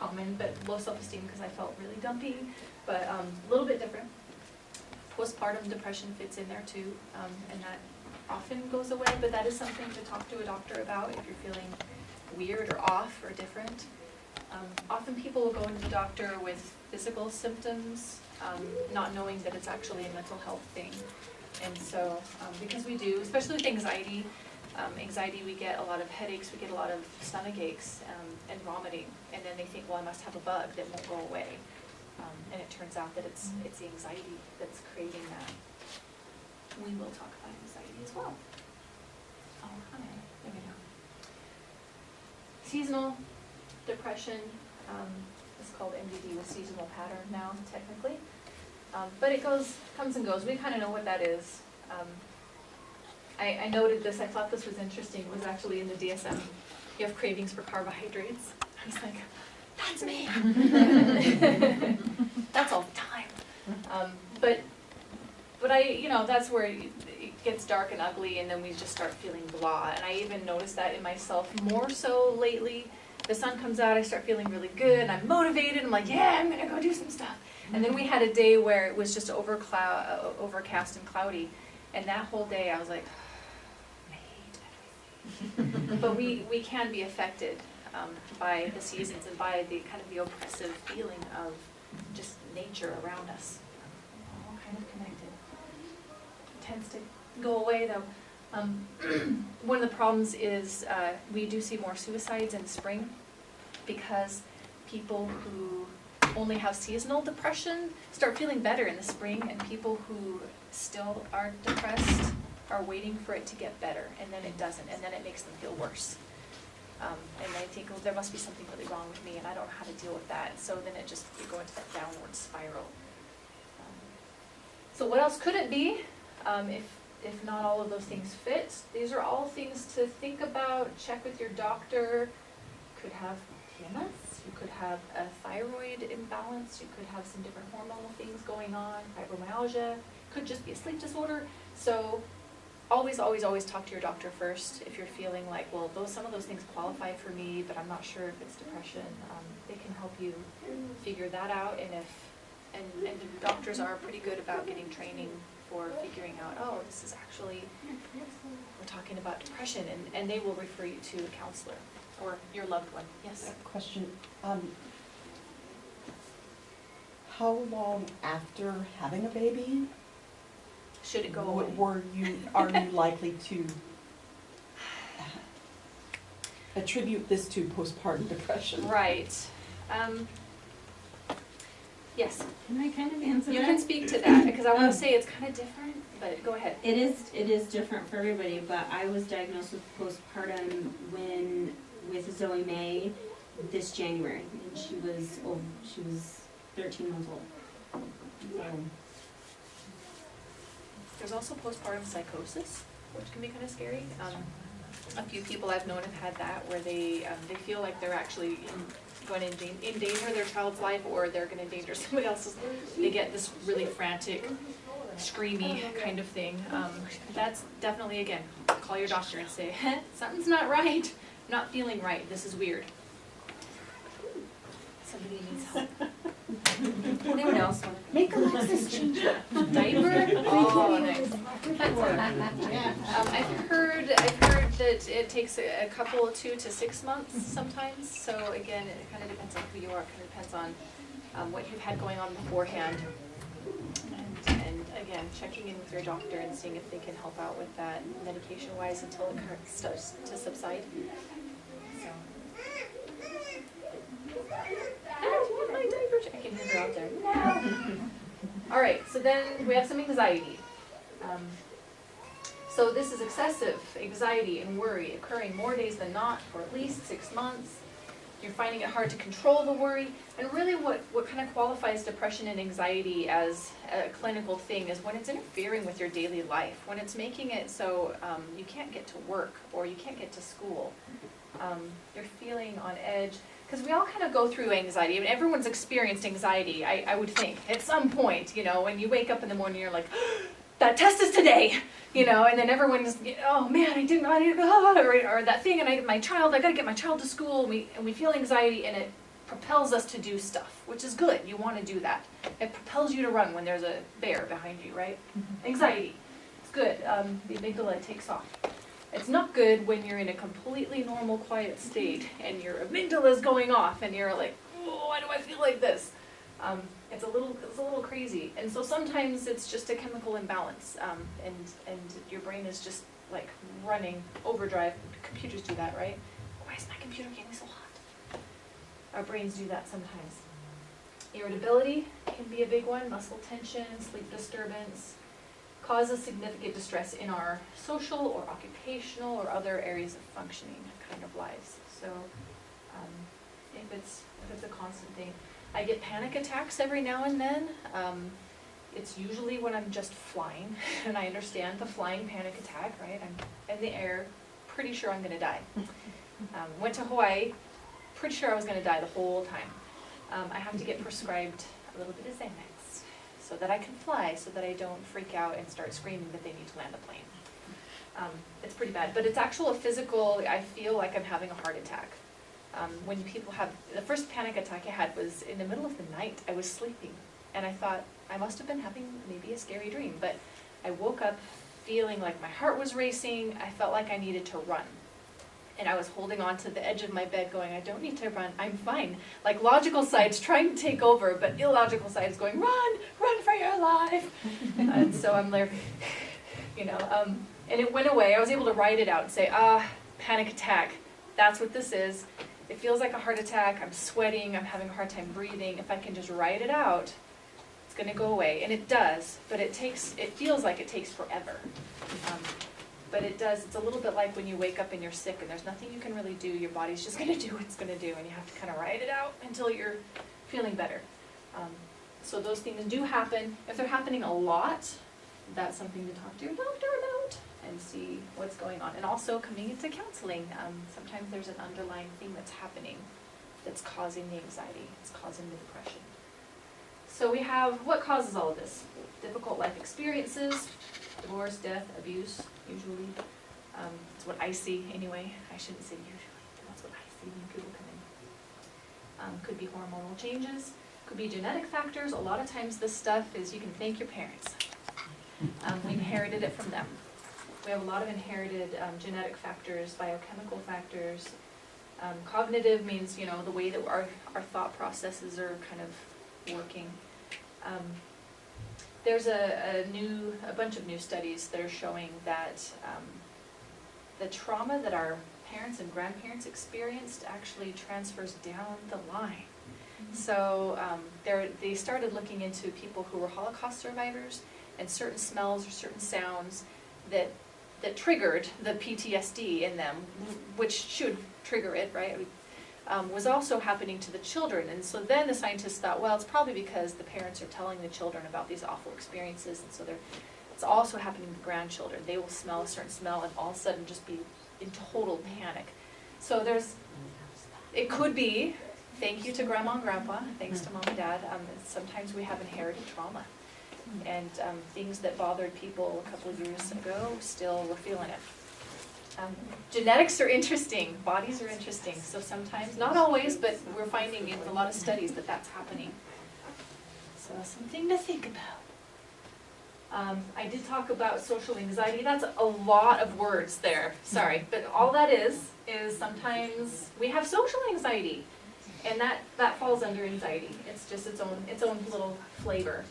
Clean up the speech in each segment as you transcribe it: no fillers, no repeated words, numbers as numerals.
common, but low self-esteem because I felt really dumpy, but a little bit different. Postpartum depression fits in there too, and that often goes away, but that is something to talk to a doctor about if you're feeling weird or off or different. Often people will go into the doctor with physical symptoms, not knowing that it's actually a mental health thing. And so, because we do, especially with anxiety, we get a lot of headaches, we get a lot of stomach aches, and vomiting, and then they think, well, I must have a bug that won't go away. And it turns out that it's the anxiety that's creating that. We will talk about anxiety as well. Oh, hi, there we go. Seasonal depression is called MDD with seasonal pattern now, technically. But it comes and goes. We kind of know what that is. I noted this, I thought this was interesting, it was actually in the DSM. You have cravings for carbohydrates. I was like, that's me. That's all the time. But that's where it gets dark and ugly, and then we just start feeling blah. And I even noticed that in myself more so lately. The sun comes out, I start feeling really good, and I'm motivated. I'm like, yeah, I'm gonna go do some stuff. And then we had a day where it was just overcast and cloudy, and that whole day I was like, I hate everything. But we can be affected by the seasons and by the kind of the oppressive feeling of just nature around us. All kind of connected. It tends to go away though. One of the problems is we do see more suicides in the spring because people who only have seasonal depression start feeling better in the spring, and people who still are depressed are waiting for it to get better, and then it doesn't, and then it makes them feel worse. And I think, well, there must be something really wrong with me, and I don't know how to deal with that. So then you go into that downward spiral. So what else could it be if not all of those things fit? These are all things to think about. Check with your doctor. You could have PMS. You could have a thyroid imbalance. You could have some different hormonal things going on. Fibromyalgia. Could just be a sleep disorder. So always, always, always talk to your doctor first if you're feeling like, well, some of those things qualify for me, but I'm not sure if it's depression. They can help you figure that out, and the doctors are pretty good about getting training for figuring out, oh, this is actually, we're talking about depression, and they will refer you to a counselor or your loved one. Yes? Question. How long after having a baby should it go away? Are you likely to attribute this to postpartum depression? Right. Yes. Can I kind of answer You that? can speak to that, because I want to say it's kind of different, but go ahead. It is different for everybody, but I was diagnosed with postpartum with Zoe May this January, and she was 13 months old. There's also postpartum psychosis, which can be kind of scary. A few people I've known have had that, where they feel like they're actually going to endanger their child's life, or they're going to endanger somebody else's. They get this really frantic, screamy kind of thing. That's definitely, again, call your doctor and say, something's not right. I'm not feeling right. This is weird. Somebody needs help. Anyone else? Make Alexis change it. Diaper? Oh, nice. I've heard that it takes a couple, 2 to 6 months sometimes. So again, it kind of depends on who you are. It kind of depends on what you've had going on beforehand. And again, checking in with your doctor and seeing if they can help out with that medication-wise until it starts to subside. I can hear her out there. No. All right, so then we have some anxiety. So this is excessive anxiety and worry occurring more days than not for at least 6 months. You're finding it hard to control the worry. And really what kind of qualifies depression and anxiety as a clinical thing is when it's interfering with your daily life, when it's making it so you can't get to work or you can't get to school. You're feeling on edge. Because we all kind of go through anxiety. I mean, everyone's experienced anxiety, I would think, at some point, when you wake up in the morning, you're like, that test is today, and then everyone's, oh man, I didn't go, or that thing, and my child, I gotta get my child to school, and we feel anxiety, and propels us to do stuff, which is good. You want to do that. It propels you to run when there's a bear behind you, right? Anxiety, it's good. The amygdala takes off. It's not good when you're in a completely normal, quiet state and your amygdala is going off and you're like, oh, why do I feel like this? It's a little crazy. And so sometimes it's just a chemical imbalance, and your brain is just like running overdrive. Computers do that, right? Why is my computer getting so hot? Our brains do that sometimes. Irritability can be a big one. Muscle tension, sleep disturbance, causes significant distress in our social or occupational or other areas of functioning kind of lives. So if it's a constant thing. I get panic attacks every now and then. It's usually when I'm just flying, and I understand the flying panic attack, right? I'm in the air, pretty sure I'm gonna die. Went to Hawaii, pretty sure I was gonna die the whole time. I have to get prescribed a little bit of Xanax so that I can fly, so that I don't freak out and start screaming that they need to land a plane. It's pretty bad, but it's actual physical, I feel like I'm having a heart attack. When people have, the first panic attack I had was in the middle of the night. I was sleeping, and I thought I must have been having maybe a scary dream, but I woke up feeling like my heart was racing. I felt like I needed to run. And I was holding on to the edge of my bed going, I don't need to run, I'm fine. Like logical side's trying to take over, but illogical side is going, run for your life. And so I'm like, and it went away. I was able to write it out and say, panic attack, that's what this is. It feels like a heart attack, I'm sweating, I'm having a hard time breathing. If I can just write it out, it's gonna go away. And it does, but it feels like it takes forever. But it does, it's a little bit like when you wake up and you're sick and there's nothing you can really do, your body's just gonna do what it's gonna do, and you have to kind of write it out until you're feeling better. So those things do happen. If they're happening a lot, that's something to talk to your doctor about and see what's going on. And also coming into counseling, sometimes there's an underlying thing that's happening that's causing the anxiety, it's causing the depression. So we have, what causes all of this? Difficult life experiences, divorce, death, abuse, usually. It's what I see anyway. I shouldn't say usually, but that's what I see when people come in. Could be hormonal changes, could be genetic factors. A lot of times this stuff is, you can thank your parents. We inherited it from them. We have a lot of inherited genetic factors, biochemical factors. Cognitive means, the way that our thought processes are kind of working. There's a bunch of new studies that are showing that the trauma that our parents and grandparents experienced actually transfers down the line. So they started looking into people who were Holocaust survivors and certain smells or certain sounds that triggered the PTSD in them, which should trigger it, right? Was also happening to the children. And so then the scientists thought, well, it's probably because the parents are telling the children about these awful experiences, and so it's also happening to the grandchildren. They will smell a certain smell and all of a sudden just be in total panic. So it could be, thank you to Grandma and Grandpa, thanks to Mom and Dad, sometimes we have inherited trauma. And things that bothered people a couple of years ago, still we're feeling it. Genetics are interesting, bodies are interesting, so sometimes, not always, but we're finding in a lot of studies that that's happening. So something to think about. I did talk about social anxiety. That's a lot of words there, sorry, but all that is sometimes we have social anxiety, and that falls under anxiety. It's just its own little flavor.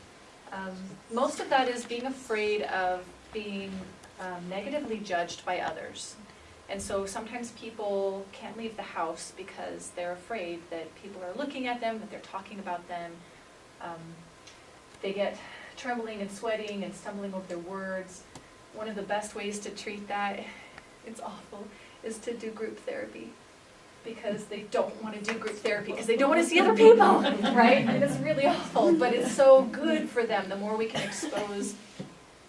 Most of that is being afraid of being negatively judged by others. And so sometimes people can't leave the house because they're afraid that people are looking at them, that they're talking about them. They get trembling and sweating and stumbling over their words. One of the best ways to treat that, it's awful, is to do group therapy. Because they don't want to do group therapy, because they don't want to see other people, right? And it's really awful, but it's so good for them. The more we can expose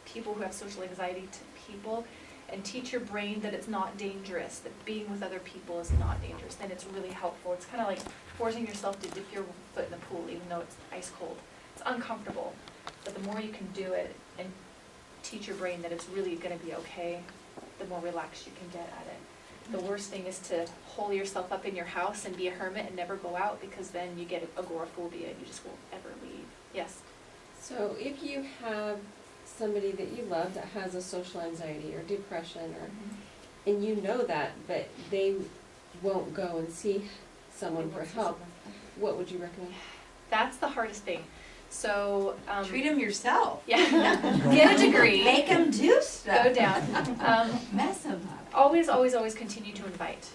people who have social anxiety to people and teach your brain that it's not dangerous, that being with other people is not dangerous, then it's really helpful. It's kind of like forcing yourself to dip your foot in the pool even though it's ice cold. It's uncomfortable, but the more you can do it and teach your brain that it's really going to be okay, the more relaxed you can get at it. The worst thing is to hole yourself up in your house and be a hermit and never go out, because then you get agoraphobia and you just won't ever leave. Yes? So if you have somebody that you love that has a social anxiety or depression, or, and you know that, but they won't go and see someone for help, what would you recommend? That's the hardest thing. So, Treat them yourself. yeah, get a degree, Make them do stuff. go down. Mess them up. Always, always, always continue to invite.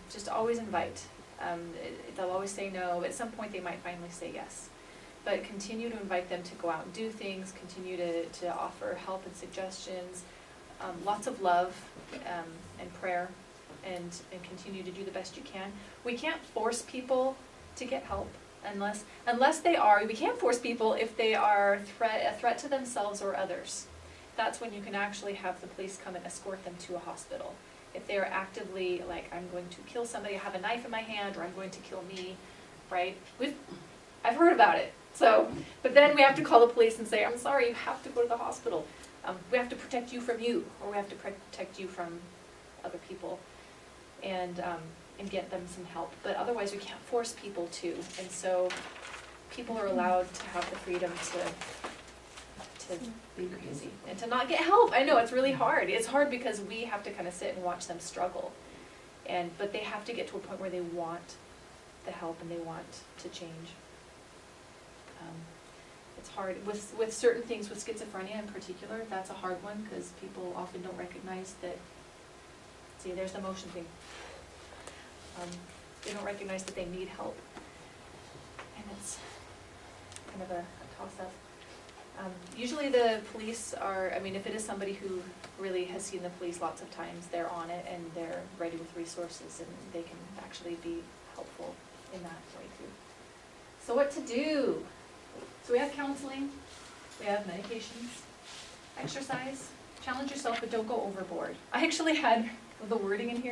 Just always invite. They'll always say no, but at some point they might finally say yes. But continue to invite them to go out and do things, continue to offer help and suggestions, lots of love and prayer, and continue to do the best you can. We can't force people to get help unless they are, we can't force people if they are a threat to themselves or others. That's when you can actually have the police come and escort them to a hospital. If they are actively like, I'm going to kill somebody, I have a knife in my hand, or I'm going to kill me, right? I've heard about it. So, but then we have to call the police and say, I'm sorry, you have to go to the hospital. We have to protect you from you, or we have to protect you from other people, and get them some help. But otherwise, we can't force people to. And so, people are allowed to have the freedom to be crazy and to not get help. I know it's really hard. It's hard because we have to kind of sit and watch them struggle, but they have to get to a point where they want the help and they want to change. It's hard with certain things, with schizophrenia in particular. That's a hard one because people often don't recognize that. See, there's the motion thing. They don't recognize that they need help, and it's kind of a toss-up. Usually the police are, I mean, if it is somebody who really has seen the police lots of times, they're on it and they're ready with resources, and they can actually be helpful in that way too. So what to do? So we have counseling, we have medications, exercise, challenge yourself but don't go overboard. I actually had the wording in here